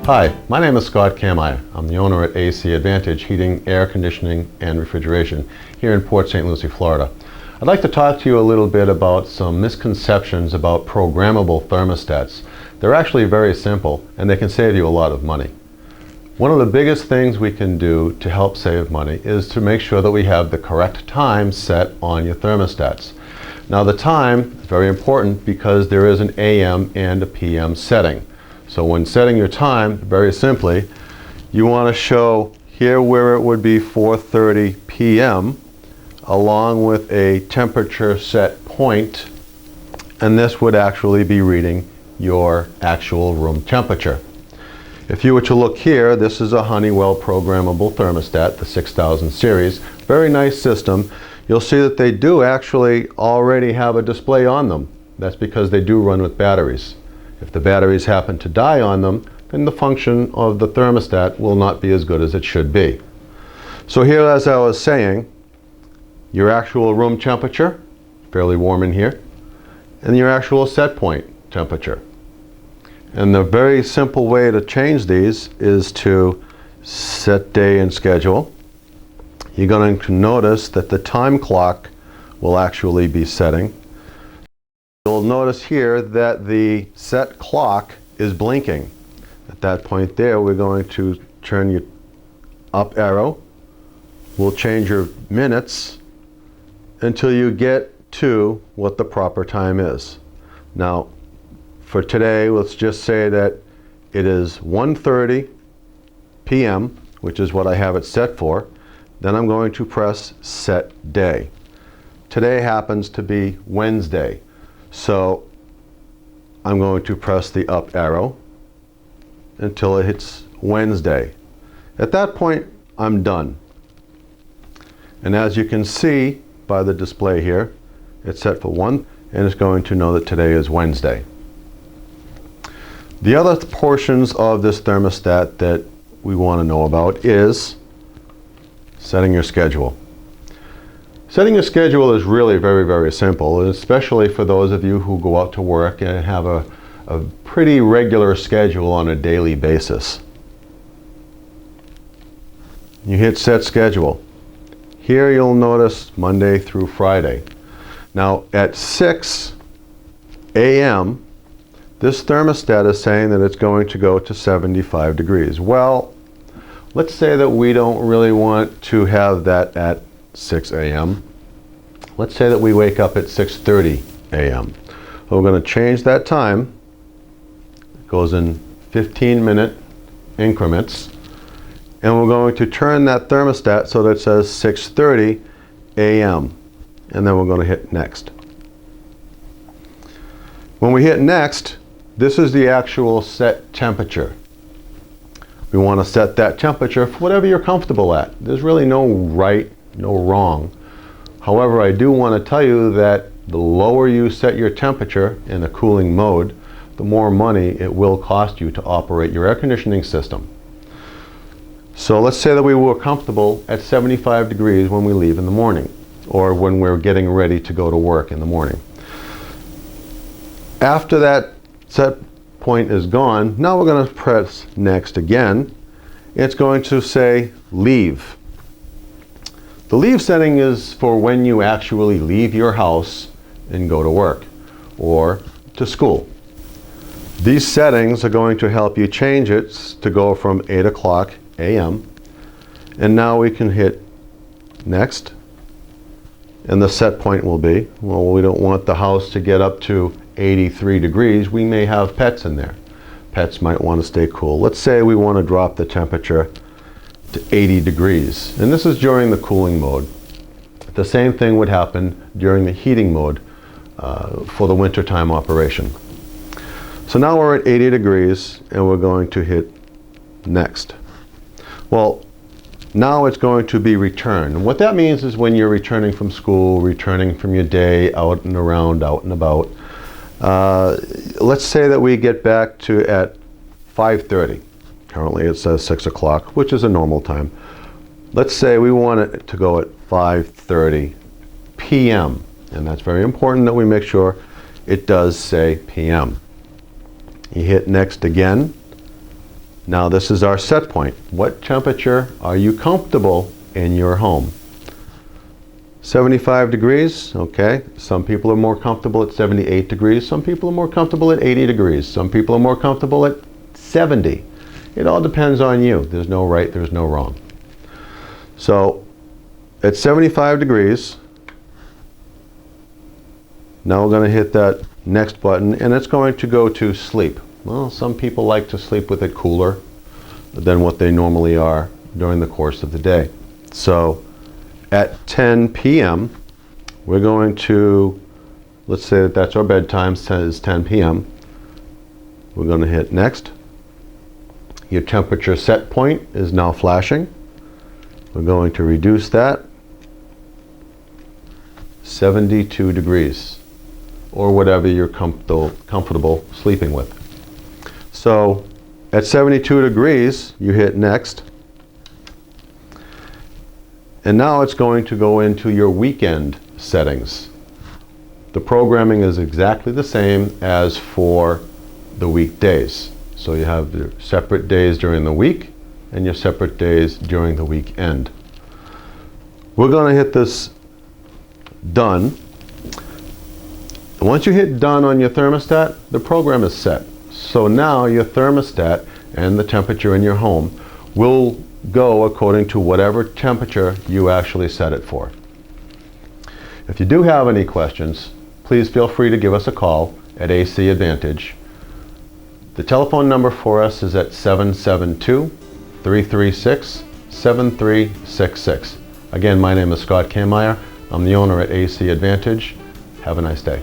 Hi, my name is Scott Camire. I'm the owner at AC Advantage Heating, Air Conditioning, and Refrigeration here in Port St. Lucie, Florida. I'd like to talk to you a little bit about some misconceptions about programmable thermostats. They're actually very simple and they can save you a lot of money. One of the biggest things we can do to help save money is to make sure that we have the correct time set on your thermostats. Now the time is very important because there is an AM and a PM setting. So when setting your time, very simply, you want to show here where it would be 4:30 p.m. along with a temperature set point, and this would actually be reading your actual room temperature. If you were to look here, this is a Honeywell programmable thermostat, the 6000 series. Very nice system. You'll see that they do actually already have a display on them. That's because they do run with batteries. If the batteries happen to die on them, then the function of the thermostat will not be as good as it should be. So here, as I was saying, your actual room temperature, fairly warm in here, and your actual set point temperature. And the very simple way to change these is to set day and schedule. You're going to notice that the time clock will actually be setting. You'll notice here that the set clock is blinking. At that point there, we're going to turn your up arrow. We'll change your minutes until you get to what the proper time is. Now, for today, let's just say that it is 1:30 p.m., which is what I have it set for. Then I'm going to press set day. Today happens to be Wednesday. So I'm going to press the up arrow until it hits Wednesday. At that point, I'm done. And as you can see by the display here, it's set for 1, and it's going to know that today is Wednesday. The other portions of this thermostat that we want to know about is setting your schedule. Setting your schedule is really very simple, especially for those of you who go out to work and have a pretty regular schedule on a daily basis. You hit set schedule. Here you'll notice Monday through Friday. Now at 6 a.m. this thermostat is saying that it's going to go to 75 degrees. Well, let's say that we don't really want to have that at 6 a.m. Let's say that we wake up at 6:30 a.m. We're going to change that time. It goes in 15-minute increments. And we're going to turn that thermostat so that it says 6:30 a.m. And then we're going to hit next. When we hit next, this is the actual set temperature. We want to set that temperature for whatever you're comfortable at. There's really no right, no wrong. However, I do want to tell you that the lower you set your temperature in a cooling mode, the more money it will cost you to operate your air conditioning system. So let's say that we were comfortable at 75 degrees when we leave in the morning, or when we're getting ready to go to work in the morning. After that set point is gone, now we're going to press next again. It's going to say leave. The leave setting is for when you actually leave your house and go to work or to school. These settings are going to help you change it to go from 8 o'clock a.m. and now we can hit next, and the set point will be, well, we don't want the house to get up to 83 degrees. We may have pets in there. Pets might want to stay cool. Let's say we want to drop the temperature to 80 degrees, and this is during the cooling mode. The same thing would happen during the heating mode for the wintertime operation. So now we're at 80 degrees and we're going to hit next. Well, now it's going to be return. And what that means is when you're returning from school, returning from your day, out and around, out and about, let's say that we get back to at 5:30. Currently it says 6 o'clock, which is a normal time. Let's say we want it to go at 5:30 p.m. And that's very important that we make sure it does say p.m. You hit next again, Now this is our set point. What temperature are you comfortable in your home? 75 degrees, okay. Some people are more comfortable at 78 degrees. Some people are more comfortable at 80 degrees. Some people are more comfortable at 70. It all depends on you. There's no right, there's no wrong. So at 75 degrees, now we're going to hit that next button and it's going to go to sleep. Well, some people like to sleep with it cooler than what they normally are during the course of the day. So at 10 p.m. we're going to, let's say that that's our bedtime, says 10 p.m. We're going to hit next. Your temperature set point is now flashing. We're going to reduce that 72 degrees or whatever you're comfortable sleeping with. So at 72 degrees you hit next. And now it's going to go into your weekend settings. The programming is exactly the same as for the weekdays. So you have your separate days during the week and your separate days during the weekend. We're going to hit this done. And once you hit done on your thermostat, the program is set. So now your thermostat and the temperature in your home will go according to whatever temperature you actually set it for. If you do have any questions, please feel free to give us a call at AC Advantage. The telephone number for us is at 772-336-7366. Again, my name is Scott Camire. I'm the owner at AC Advantage. Have a nice day.